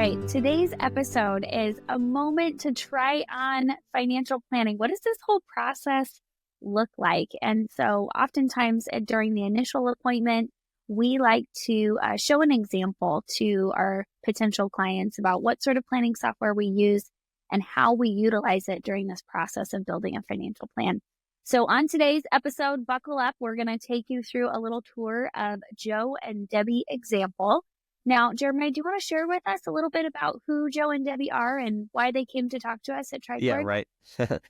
right. Today's episode is a moment to try on financial planning. What does this whole process look like? And so oftentimes during the initial appointment, we like to show an example to our potential clients about what sort of planning software we use and how we utilize it during this process of building a financial plan. So on today's episode, buckle up. We're going to take you through a little tour of Joe and Debbie example. Now, Jeremiah, do you want to share with us a little bit about who Joe and Debbie are and why they came to talk to us at Tricord? Yeah, right.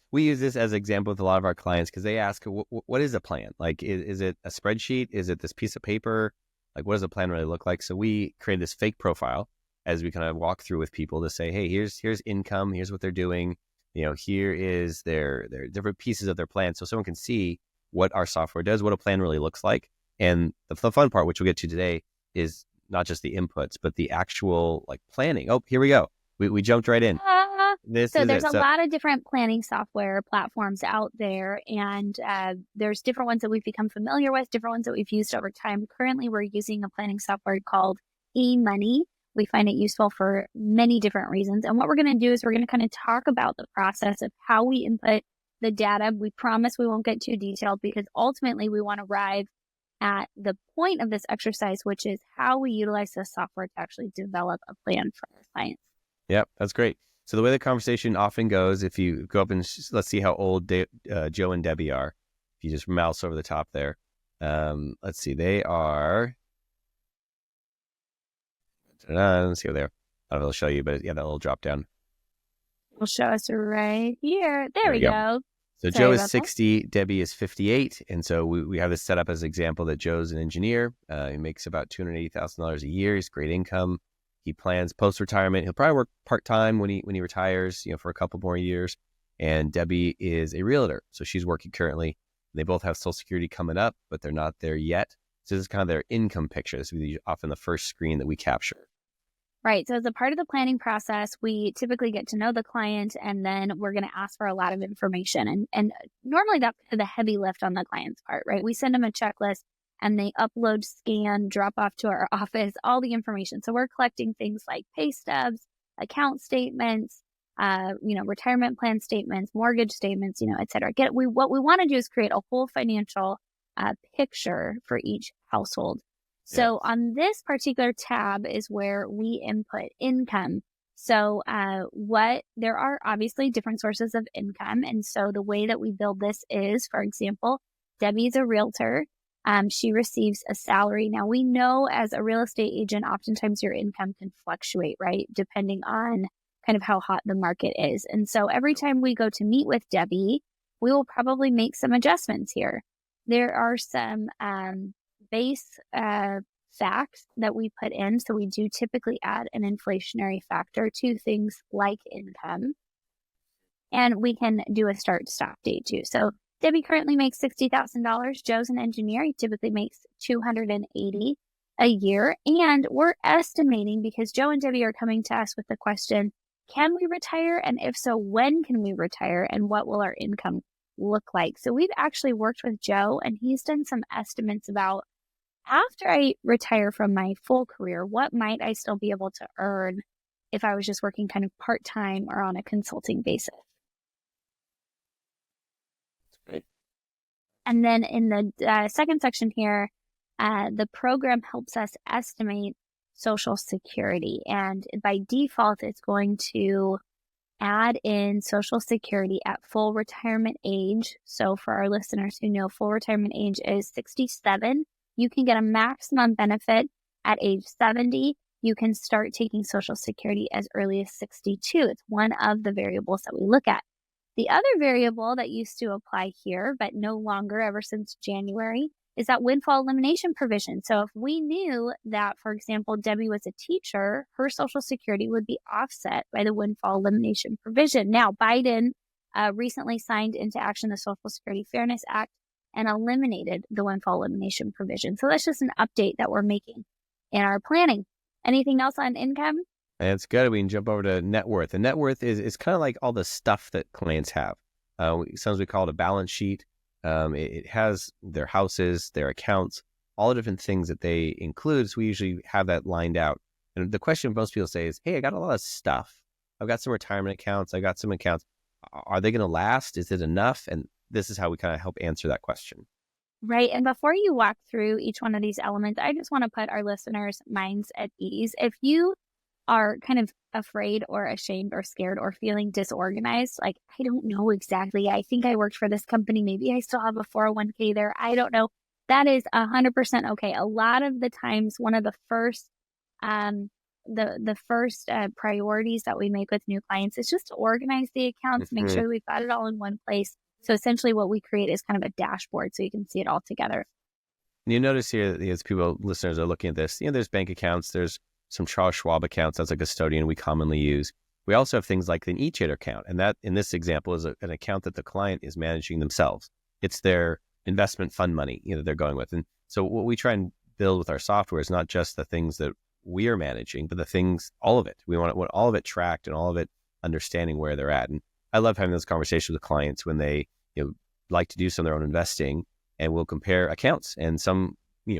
We use this as an example with a lot of our clients because they ask, what is a plan? Like, is it a spreadsheet? Is it this piece of paper? Like, what does a plan really look like? So we create this fake profile as we kind of walk through with people to say, hey, here's income. Here's what they're doing. Here is their different pieces of their plan. So someone can see what our software does, what a plan really looks like. And the fun part, which we'll get to today, is not just the inputs, but the actual planning. Oh, here we go. We jumped right in. There's a lot of different planning software platforms out there, and there's different ones that we've become familiar with, different ones that we've used over time. Currently, we're using a planning software called eMoney. We find it useful for many different reasons. And what we're going to do is we're going to kind of talk about the process of how we input the data. We promise we won't get too detailed because ultimately we want to arrive at the point of this exercise, which is how we utilize this software to actually develop a plan for our clients. Yep, that's great. So the way the conversation often goes, if you go up and let's see how old Joe and Debbie are. If you just mouse over the top there. Let's see, they are... Let's see what they are. I don't know if it'll show you, but yeah, that little drop down. It'll show us right here. There we go. So Joe is 60, Debbie is 58. And so we have this set up as an example that Joe's an engineer. He makes about $280,000 a year. He's great income. He plans post-retirement. He'll probably work part-time when he retires, for a couple more years. And Debbie is a realtor. So she's working currently. They both have Social Security coming up, but they're not there yet. So this is kind of their income picture. This is often the first screen that we capture. Right. So as a part of the planning process, we typically get to know the client, and then we're going to ask for a lot of information. And normally that's the heavy lift on the client's part, right? We send them a checklist and they upload, scan, drop off to our office, all the information. So we're collecting things like pay stubs, account statements, retirement plan statements, mortgage statements, et cetera. What we want to do is create a whole financial picture for each household. So on this particular tab is where we input income. So there are obviously different sources of income. And so the way that we build this is, for example, Debbie's a realtor. She receives a salary. Now we know as a real estate agent, oftentimes your income can fluctuate, right? Depending on kind of how hot the market is. And so every time we go to meet with Debbie, we will probably make some adjustments here. There are some base facts that we put in. So we do typically add an inflationary factor to things like income. And we can do a start-stop date too. So Debbie currently makes $60,000. Joe's an engineer. He typically makes $280,000 a year. And we're estimating, because Joe and Debbie are coming to us with the question, can we retire? And if so, when can we retire? And what will our income look like? So we've actually worked with Joe, and he's done some estimates about, after I retire from my full career, what might I still be able to earn if I was just working kind of part-time or on a consulting basis? That's great. And then in the second section here, the program helps us estimate Social Security. And by default, it's going to add in Social Security at full retirement age. So for our listeners who know, full retirement age is 67. You can get a maximum benefit at age 70. You can start taking Social Security as early as 62. It's one of the variables that we look at. The other variable that used to apply here, but no longer ever since January, is that windfall elimination provision. So if we knew that, for example, Debbie was a teacher, her Social Security would be offset by the windfall elimination provision. Now, Biden recently signed into action the Social Security Fairness Act and eliminated the windfall elimination provision. So that's just an update that we're making in our planning. Anything else on income? That's good. We can jump over to net worth. And net worth is kind of like all the stuff that clients have. Sometimes we call it a balance sheet. It has their houses, their accounts, all the different things that they include. So we usually have that lined out. And the question most people say is, hey, I got a lot of stuff. I've got some retirement accounts. I got some accounts. Are they going to last? Is it enough? And this is how we kind of help answer that question. Right. And before you walk through each one of these elements, I just want to put our listeners' minds at ease. If you are kind of afraid or ashamed or scared or feeling disorganized, like, I don't know exactly. I think I worked for this company. Maybe I still have a 401k there. I don't know. That is 100% okay. A lot of the times, one of the first, the first priorities that we make with new clients is just to organize the accounts, make Mhm. sure we've got it all in one place. So essentially what we create is kind of a dashboard so you can see it all together. And you notice here that as people, listeners are looking at this, there's bank accounts, there's some Charles Schwab accounts as a custodian we commonly use. We also have things like an e-trader account. And that, in this example, is an account that the client is managing themselves. It's their investment fund money, they're going with. And so what we try and build with our software is not just the things that we are managing, but the things, all of it. We want all of it tracked and all of it understanding where they're at. And I love having those conversations with clients when they, like to do some of their own investing, and we'll compare accounts. And some,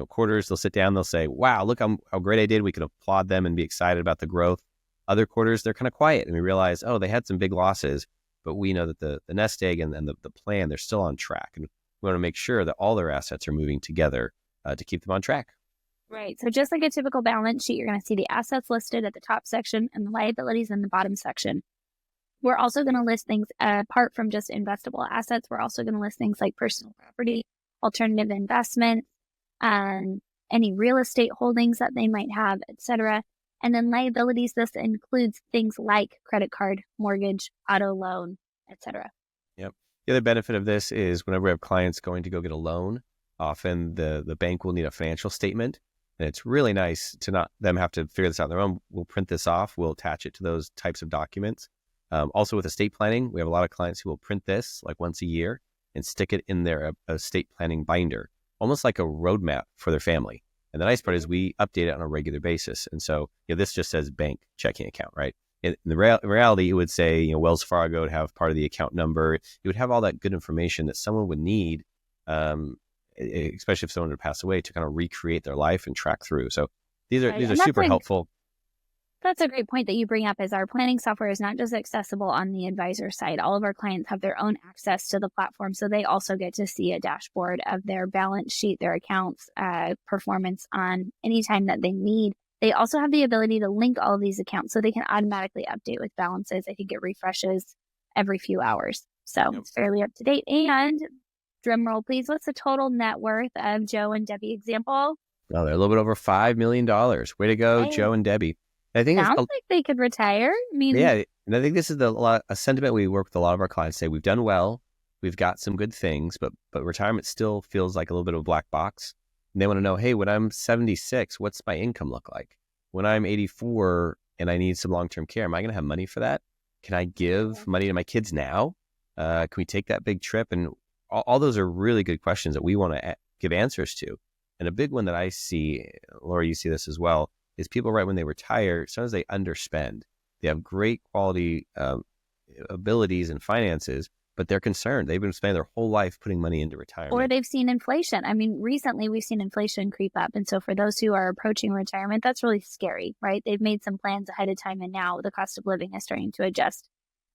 quarters they'll sit down, they'll say, wow, look how great I did. We can applaud them and be excited about the growth. Other quarters, they're kind of quiet. And we realize, oh, they had some big losses, but we know that the nest egg and the plan, they're still on track. And we want to make sure that all their assets are moving together to keep them on track. Right. So just like a typical balance sheet, you're going to see the assets listed at the top section and the liabilities in the bottom section. We're also going to list things apart from just investable assets. We're also going to list things like personal property, alternative investments, any real estate holdings that they might have, etc. And then liabilities, this includes things like credit card, mortgage, auto loan, etc. Yep. The other benefit of this is whenever we have clients going to go get a loan, often the bank will need a financial statement. And it's really nice to not them have to figure this out on their own. We'll print this off. We'll attach it to those types of documents. Also with estate planning, we have a lot of clients who will print this like once a year and stick it in their estate planning binder, almost like a roadmap for their family. And the nice part is we update it on a regular basis. And so this just says bank checking account, right? In the reality, it would say, Wells Fargo would have part of the account number. It would have all that good information that someone would need, especially if someone would pass away, to kind of recreate their life and track through. So these are super helpful. That's a great point that you bring up, is our planning software is not just accessible on the advisor side. All of our clients have their own access to the platform. So they also get to see a dashboard of their balance sheet, their accounts, performance on any time that they need. They also have the ability to link all of these accounts so they can automatically update with balances. I think it refreshes every few hours. So It's fairly up to date. And drum roll, please, what's the total net worth of Joe and Debbie example? Well, they're a little bit over $5 million. Way to go, Joe and Debbie. I think sounds like they could retire. I mean, yeah, and I think this is a sentiment we work with a lot of our clients. Say we've done well, we've got some good things, but retirement still feels like a little bit of a black box. And they want to know, hey, when I'm 76, what's my income look like? When I'm 84 and I need some long-term care, am I going to have money for that? Can I give money to my kids now? Can we take that big trip? And all those are really good questions that we want to give answers to. And a big one that I see, Laura, you see this as well, is people right when they retire, sometimes they underspend. They have great quality abilities and finances, but they're concerned. They've been spending their whole life putting money into retirement. Or they've seen inflation. I mean, recently we've seen inflation creep up. And so for those who are approaching retirement, that's really scary, right? They've made some plans ahead of time, and now the cost of living is starting to adjust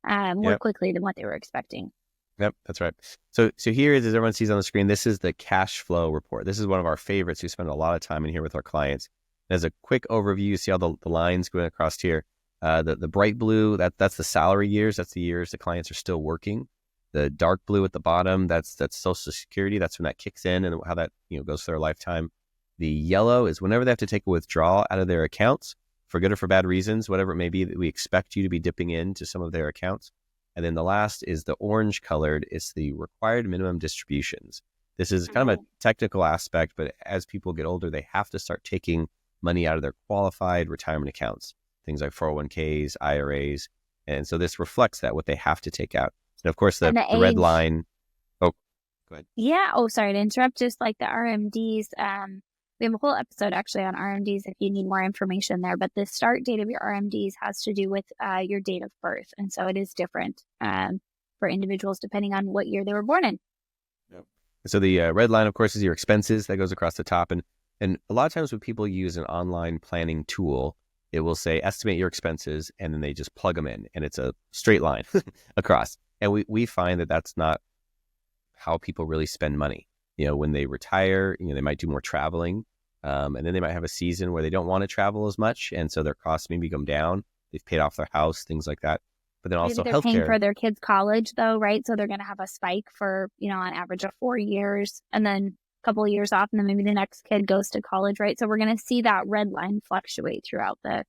more quickly than what they were expecting. Yep, that's right. So here is, as everyone sees on the screen, this is the cash flow report. This is one of our favorites. We spend a lot of time in here with our clients. As a quick overview, you see all the lines going across here. The bright blue, that's the salary years. That's the years the clients are still working. The dark blue at the bottom, that's Social Security. That's when that kicks in and how that goes through their lifetime. The yellow is whenever they have to take a withdrawal out of their accounts, for good or for bad reasons, whatever it may be, that we expect you to be dipping into some of their accounts. And then the last is the orange colored. It's the required minimum distributions. This is kind of a technical aspect, but as people get older, they have to start taking money out of their qualified retirement accounts, things like 401ks, IRAs. And so this reflects that, what they have to take out. And of course, the red line. Oh, go ahead. Yeah. Oh, sorry to interrupt. Just like the RMDs, we have a whole episode actually on RMDs if you need more information there. But the start date of your RMDs has to do with your date of birth. And so it is different for individuals depending on what year they were born in. Yep. So the red line, of course, is your expenses that goes across the top. And a lot of times when people use an online planning tool, it will say estimate your expenses, and then they just plug them in, and it's a straight line across. And we find that that's not how people really spend money. When they retire, they might do more traveling, and then they might have a season where they don't want to travel as much, and so their costs maybe come down. They've paid off their house, things like that. But then Maybe also they're paying healthcare. for their kids' college though, right? So they're going to have a spike for, on average of 4 years and then a couple of years off. And then maybe the next kid goes to college, right? So we're going to see that red line fluctuate throughout the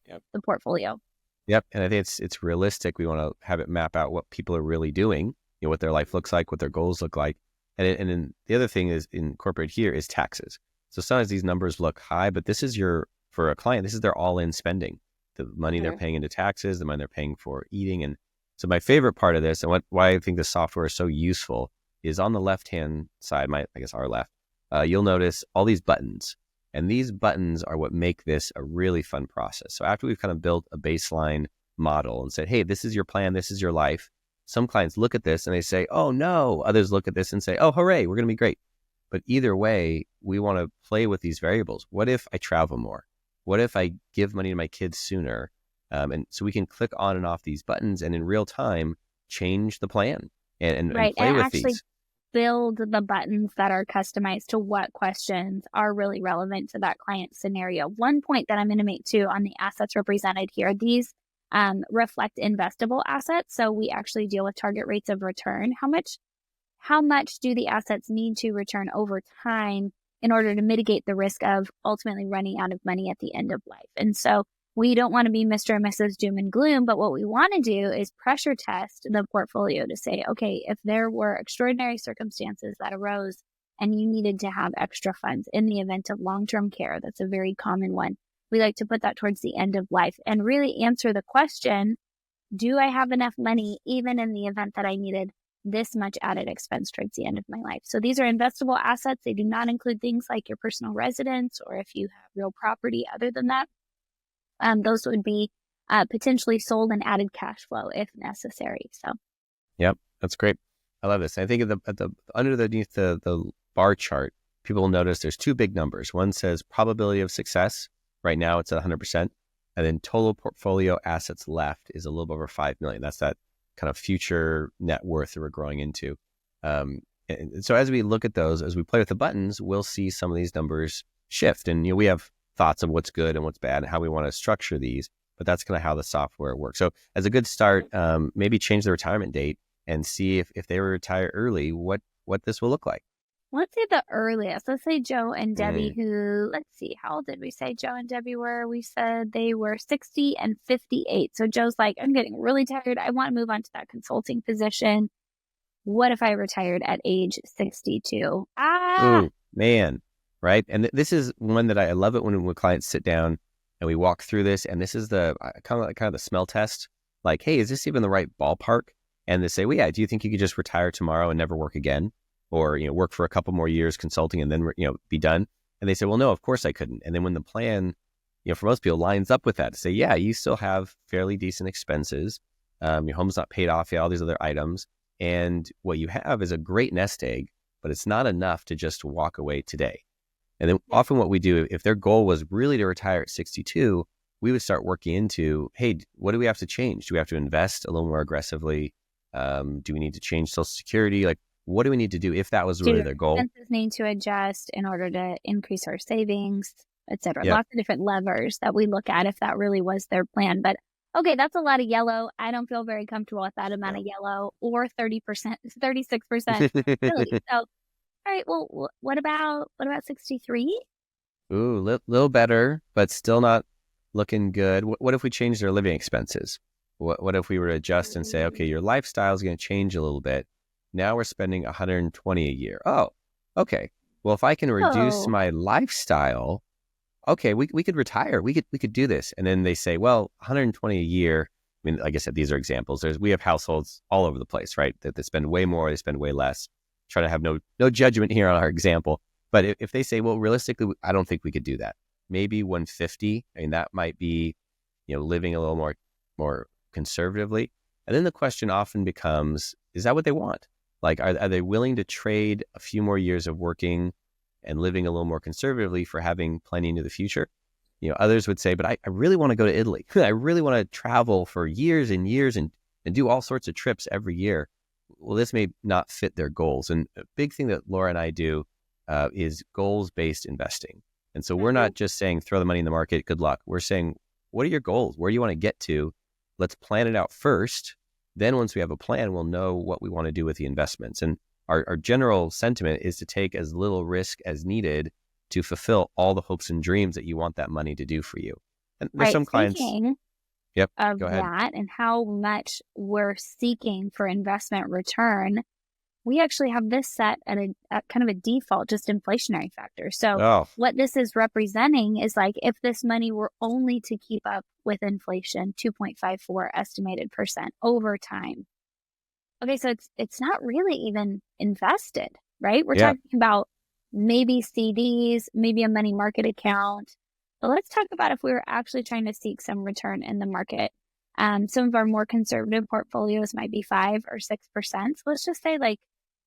portfolio. Yep. And I think it's realistic. We want to have it map out what people are really doing, what their life looks like, what their goals look like. And then the other thing is incorporated here is taxes. So sometimes these numbers look high, but for a client, this is their all-in spending. The money they're paying into taxes, the money they're paying for eating. And so my favorite part of this, and why I think the software is so useful, is on the left-hand side, our left, you'll notice all these buttons. And these buttons are what make this a really fun process. So after we've kind of built a baseline model and said, hey, this is your plan, this is your life, some clients look at this and they say, oh no. Others look at this and say, oh, hooray, we're going to be great. But either way, we want to play with these variables. What if I travel more? What if I give money to my kids sooner? And so we can click on and off these buttons and in real time change the plan and Right. play And with actually these. build the buttons that are customized to what questions are really relevant to that client scenario. One point that I'm going to make too on the assets represented here, these reflect investable assets. So we actually deal with target rates of return. How much do the assets need to return over time in order to mitigate the risk of ultimately running out of money at the end of life? And so we don't want to be Mr. and Mrs. Doom and Gloom, but what we want to do is pressure test the portfolio to say, okay, if there were extraordinary circumstances that arose and you needed to have extra funds in the event of long-term care, that's a very common one. We like to put that towards the end of life and really answer the question, do I have enough money even in the event that I needed this much added expense towards the end of my life? So these are investable assets. They do not include things like your personal residence or if you have real property other than that. Those would be potentially sold and added cash flow if necessary. So, Yep, that's great. I love this. I think underneath the bar chart, people will notice there's two big numbers. One says probability of success. Right now it's at 100%. And then total portfolio assets left is a little over 5 million. That's that kind of future net worth that we're growing into. And so as we look at those, as we play with the buttons, we'll see some of these numbers shift. And we have thoughts of what's good and what's bad and how we want to structure these, but that's kind of how the software works. So as a good start, maybe change the retirement date and see if they were retired early, what this will look like. Let's say the earliest. Let's say Joe and Debbie, let's see, how old did we say Joe and Debbie were? We said they were 60 and 58. So Joe's like, I'm getting really tired. I want to move on to that consulting position. What if I retired at age 62? Oh, man. Right. And this is one that I love it when clients sit down and we walk through this. And this is the kind of the smell test. Like, hey, is this even the right ballpark? And they say, well, yeah, do you think you could just retire tomorrow and never work again? Or, work for a couple more years consulting and then, be done. And they say, well, no, of course I couldn't. And then when the plan, for most people lines up with that to say, yeah, you still have fairly decent expenses. Your home's not paid off yet, all these other items. And what you have is a great nest egg, but it's not enough to just walk away today. And then often what we do, if their goal was really to retire at 62, we would start working into, hey, what do we have to change? Do we have to invest a little more aggressively? Do we need to change Social Security? Like, what do we need to do if that was really their goal? Expenses need to adjust in order to increase our savings, et cetera. Yep. Lots of different levers that we look at if that really was their plan. But okay, that's a lot of yellow. I don't feel very comfortable with that amount of yellow or 30%, 36%. Really. So, all right, well, what about 63? Ooh, little better, but still not looking good. What if we change their living expenses? What if we were to adjust and say, okay, your lifestyle is going to change a little bit. Now we're spending 120 a year. Oh, okay. Well, if I can reduce my lifestyle, okay, we could retire. We could do this. And then they say, well, 120 a year. I mean, like I said, these are examples. We have households all over the place, right? That they spend way more, they spend way less. Try to have no judgment here on our example. But if they say, well, realistically, I don't think we could do that. Maybe 150. I mean, that might be, living a little more conservatively. And then the question often becomes, is that what they want? Like, are they willing to trade a few more years of working and living a little more conservatively for having plenty into the future? Others would say, but I really want to go to Italy. I really want to travel for years and years and do all sorts of trips every year. Well, this may not fit their goals. And a big thing that Laura and I do is goals-based investing. And so we're Mhm. not just saying throw the money in the market, good luck. We're saying, what are your goals? Where do you want to get to? Let's plan it out first. Then once we have a plan, we'll know what we want to do with the investments. And our general sentiment is to take as little risk as needed to fulfill all the hopes and dreams that you want that money to do for you. And there's Right. some clients. Speaking Yep. of Go ahead. that and how much we're seeking for investment return, we actually have this set at kind of a default, just inflationary factor. So Oh, what this is representing is like if this money were only to keep up with inflation, 2.54 estimated percent over time. Okay, so it's not really even invested, right? We're yeah. talking about maybe CDs, maybe a money market account. But let's talk about if we were actually trying to seek some return in the market. Some of our more conservative portfolios might be 5 or 6%. So let's just say, like,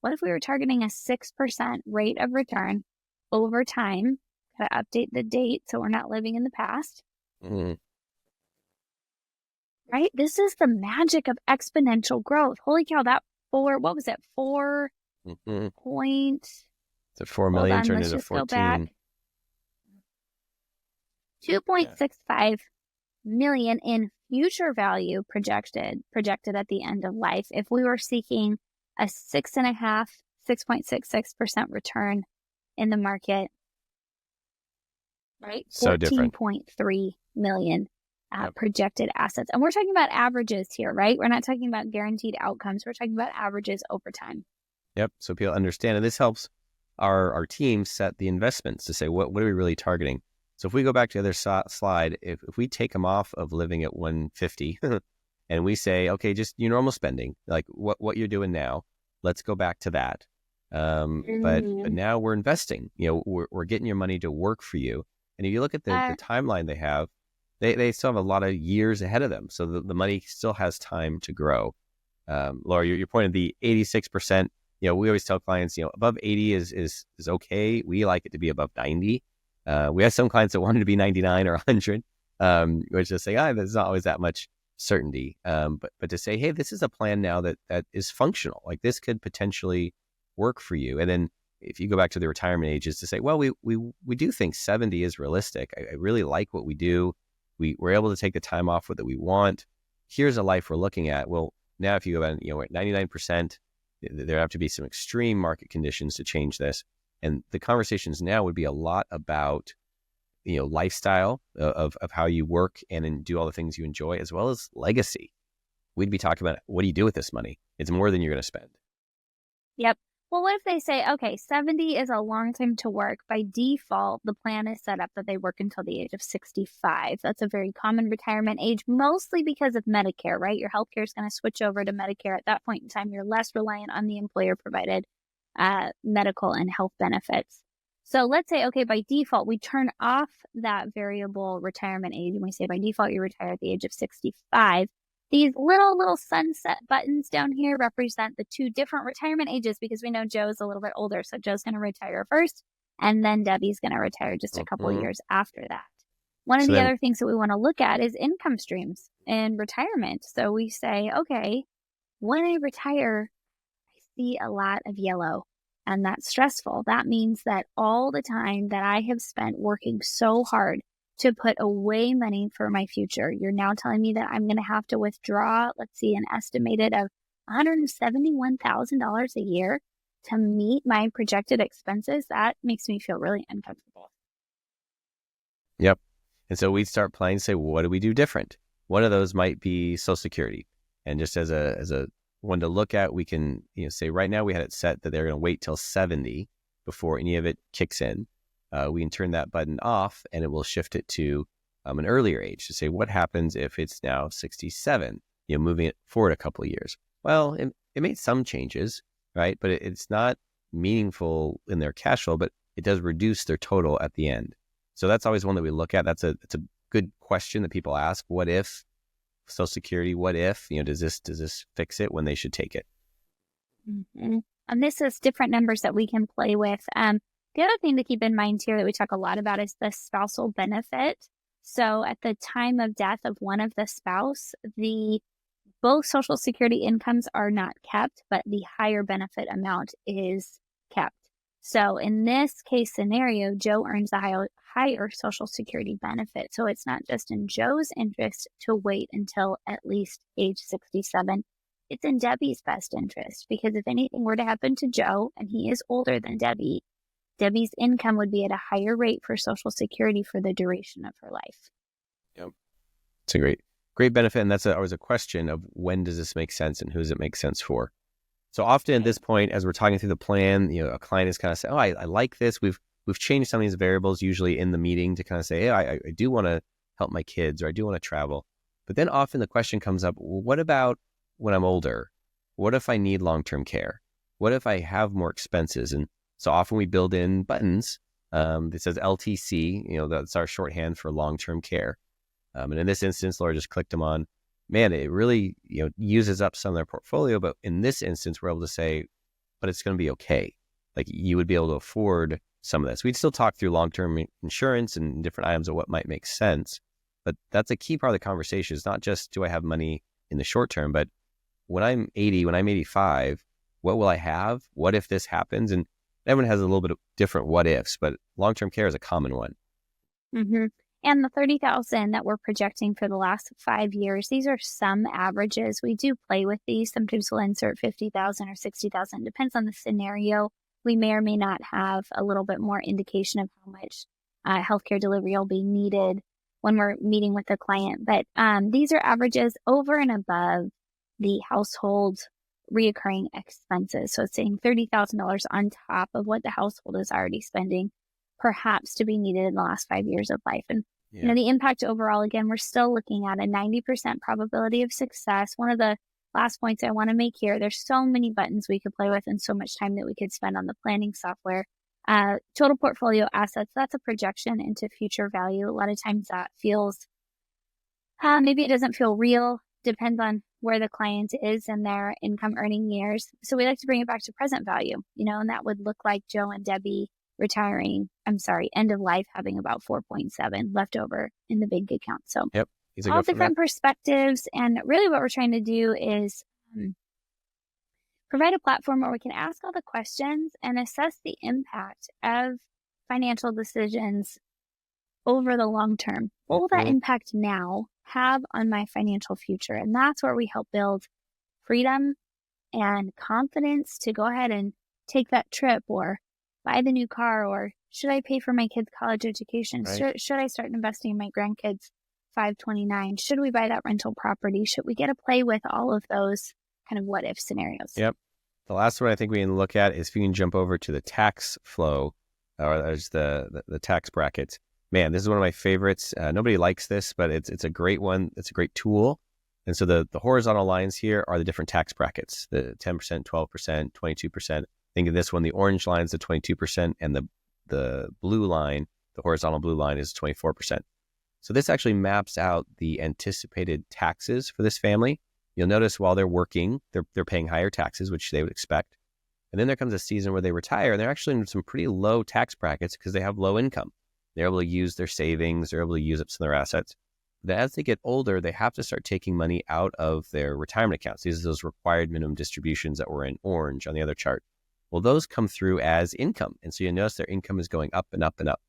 what if we were targeting a 6% rate of return over time? Gotta update the date so we're not living in the past, Mhm. right? This is the magic of exponential growth. Holy cow, that what was it? Mhm. Point, So 4 hold million on, turned let's into just go back. 14. Yeah. 2.65 million in future value projected at the end of life. If we were seeking a 6.66% return in the market, right? So different. 14.3 million Yep. projected assets. And we're talking about averages here, right? We're not talking about guaranteed outcomes. We're talking about averages over time. Yep. So people understand, and this helps our team set the investments to say, what are we really targeting? So if we go back to the other slide, if we take them off of living at 150 and we say, okay, just your normal spending, like what you're doing now, let's go back to that. But Mm. now we're investing, we're getting your money to work for you. And if you look at the Uh, timeline they have, they still have a lot of years ahead of them. So the money still has time to grow. Laura, your point of the 86%, we always tell clients, above 80 is okay. We like it to be above 90. We have some clients that wanted to be 99 or 100, which is saying, there's not always that much certainty. But to say, hey, this is a plan now that is functional. Like this could potentially work for you. And then if you go back to the retirement ages to say, well, we do think 70 is realistic. I really like what we do. We're able to take the time off that we want. Here's a life we're looking at. Well, now if you go we're at 99%, there have to be some extreme market conditions to change this. And the conversations now would be a lot about, lifestyle of how you work and do all the things you enjoy, as well as legacy. We'd be talking about what do you do with this money? It's more than you're going to spend. Yep. Well, what if they say, okay, 70 is a long time to work. By default, the plan is set up that they work until the age of 65. That's a very common retirement age, mostly because of Medicare, right? Your healthcare is going to switch over to Medicare. At that point in time, you're less reliant on the employer provided medical and health benefits. So let's say, okay, by default, we turn off that variable retirement age and we say by default, you retire at the age of 65. These little sunset buttons down here represent the two different retirement ages because we know Joe's a little bit older. So Joe's going to retire first, and then Debbie's going to retire just a couple of Mhm. years after that. One of So the then, other things that we want to look at is income streams in retirement. So we say, okay, when I retire, I see a lot of yellow, and that's stressful. That means that all the time that I have spent working so hard to put away money for my future, you're now telling me that I'm going to have to withdraw, let's see, an estimated of $171,000 a year to meet my projected expenses. That makes me feel really uncomfortable. yep. And so we start planning to say, well, what do we do different? One of those might be Social Security. And just as a one to look at, we can say right now we had it set that they're going to wait till 70 before any of it kicks in. We can turn that button off and it will shift it to an earlier age to say what happens if it's now 67, moving it forward a couple of years. Well, it made some changes, right? But it's not meaningful in their cash flow, but it does reduce their total at the end. So that's always one that we look at. It's a good question that people ask. What if Social Security? What if, does this fix it when they should take it? Mm-hmm. And this is different numbers that we can play with. The other thing to keep in mind here that we talk a lot about is the spousal benefit. So at the time of death of one of the spouse, the both Social Security incomes are not kept, but the higher benefit amount is kept. So in this case scenario, Joe earns the higher Social Security benefit. So it's not just in Joe's interest to wait until at least age 67. It's in Debbie's best interest because if anything were to happen to Joe and he is older than Debbie, Debbie's income would be at a higher rate for Social Security for the duration of her life. Yep. It's a great benefit. And that's always a question of when does this make sense and who does it make sense for? So often at this point, as we're talking through the plan, a client is kind of saying, oh, I like this. We've changed some of these variables usually in the meeting to kind of say, hey, I do want to help my kids or I do want to travel. But then often the question comes up, well, what about when I'm older? What if I need long-term care? What if I have more expenses? And so often we build in buttons that says LTC, that's our shorthand for long-term care. And in this instance, Laura just clicked them on. Man, it really uses up some of their portfolio. But in this instance, we're able to say, but it's going to be okay. Like you would be able to afford some of this. We'd still talk through long-term insurance and different items of what might make sense. But that's a key part of the conversation. It's not just do I have money in the short term, but when I'm 80, when I'm 85, what will I have? What if this happens? And everyone has a little bit of different what ifs, but long-term care is a common one. Mm-hmm. And the 30,000 that we're projecting for the last 5 years, these are some averages. We do play with these. Sometimes we'll insert 50,000 or 60,000. Depends on the scenario. We may or may not have a little bit more indication of how much healthcare delivery will be needed when we're meeting with the client. But these are averages over and above the household reoccurring expenses. So it's saying $30,000 on top of what the household is already spending, perhaps to be needed in the last 5 years of life. And the impact overall, again, we're still looking at a 90% probability of success. One of the last points I want to make here, there's so many buttons we could play with and so much time that we could spend on the planning software. Total portfolio assets, that's a projection into future value. A lot of times that feels, maybe it doesn't feel real, depends on where the client is in their income earning years. So we like to bring it back to present value, and that would look like Joe and Debbie end of life having about 4.7 left over in the bank account. So yep. All different perspectives. And really what we're trying to do is provide a platform where we can ask all the questions and assess the impact of financial decisions over the long term. What will that impact now have on my financial future? And that's where we help build freedom and confidence to go ahead and take that trip or buy the new car, or should I pay for my kids' college education? Right. Should I start investing in my grandkids' 529? Should we buy that rental property? Should we get to play with all of those kind of what if scenarios? Yep. The last one I think we can look at is if you can jump over to the tax flow or there's the tax brackets. Man, this is one of my favorites. Nobody likes this, but it's a great one. It's a great tool. And so the horizontal lines here are the different tax brackets, the 10%, 12%, 22%. Think of this one, the orange line is the 22%, and the blue line, the horizontal blue line, is 24%. So this actually maps out the anticipated taxes for this family. You'll notice while they're working, they're paying higher taxes, which they would expect. And then there comes a season where they retire, and they're actually in some pretty low tax brackets because they have low income. They're able to use their savings, they're able to use up some of their assets. But as they get older, they have to start taking money out of their retirement accounts. These are those required minimum distributions that were in orange on the other chart. Well, those come through as income. And so you notice their income is going up and up and up.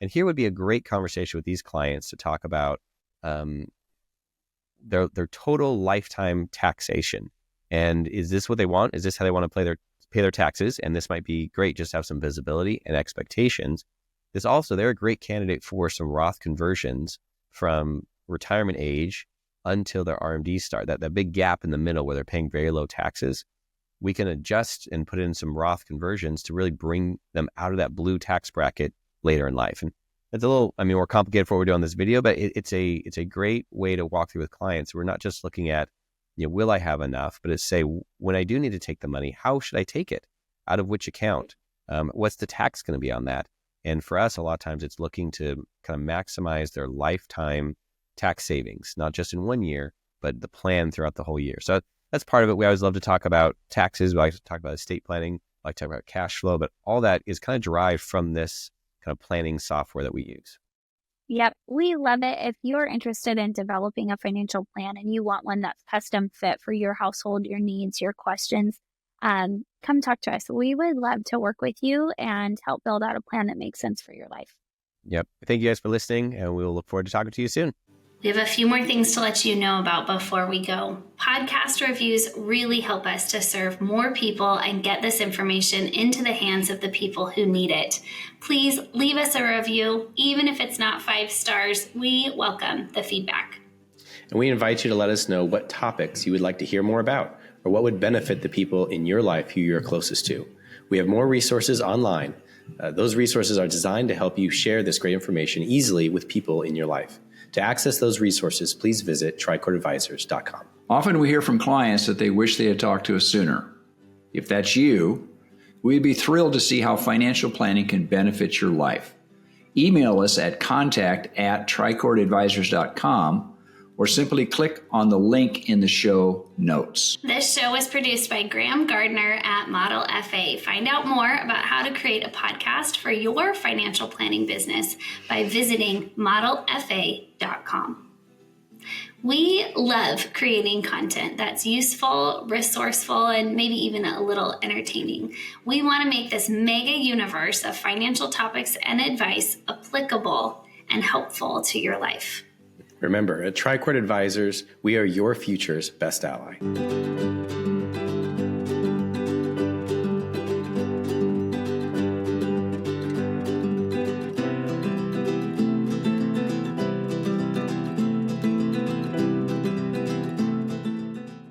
And here would be a great conversation with these clients to talk about their total lifetime taxation. And is this what they want? Is this how they want to pay their taxes? And this might be great just to have some visibility and expectations. This also, they're a great candidate for some Roth conversions from retirement age until their RMDs start. That big gap in the middle where they're paying very low taxes, we can adjust and put in some Roth conversions to really bring them out of that blue tax bracket later in life. And it's a little, more complicated for what we're doing in this video, but it's a great way to walk through with clients. We're not just looking at, will I have enough, but it's say, when I do need to take the money, how should I take it? Out of which account? What's the tax going to be on that? And for us, a lot of times it's looking to kind of maximize their lifetime tax savings, not just in 1 year, but the plan throughout the whole year. So that's part of it. We always love to talk about taxes. We like to talk about estate planning. We like to talk about cash flow, but all that is kind of derived from this kind of planning software that we use. Yep, we love it. If you're interested in developing a financial plan and you want one that's custom fit for your household, your needs, your questions, come talk to us. We would love to work with you and help build out a plan that makes sense for your life. Yep. Thank you guys for listening, and we'll look forward to talking to you soon. We have a few more things to let you know about before we go. Podcast reviews really help us to serve more people and get this information into the hands of the people who need it. Please leave us a review, even if it's not 5 stars. We welcome the feedback. And we invite you to let us know what topics you would like to hear more about, or what would benefit the people in your life who you're closest to. We have more resources online. Those resources are designed to help you share this great information easily with people in your life. To access those resources, please visit trichordadvisors.com. Often we hear from clients that they wish they had talked to us sooner. If that's you, we'd be thrilled to see how financial planning can benefit your life. Email us at contact@trichordadvisors.com or simply click on the link in the show notes. This show was produced by Graham Gardner at Model FA. Find out more about how to create a podcast for your financial planning business by visiting modelfa.com. We love creating content that's useful, resourceful, and maybe even a little entertaining. We want to make this mega universe of financial topics and advice applicable and helpful to your life. Remember, at Trichord Advisors, we are your future's best ally.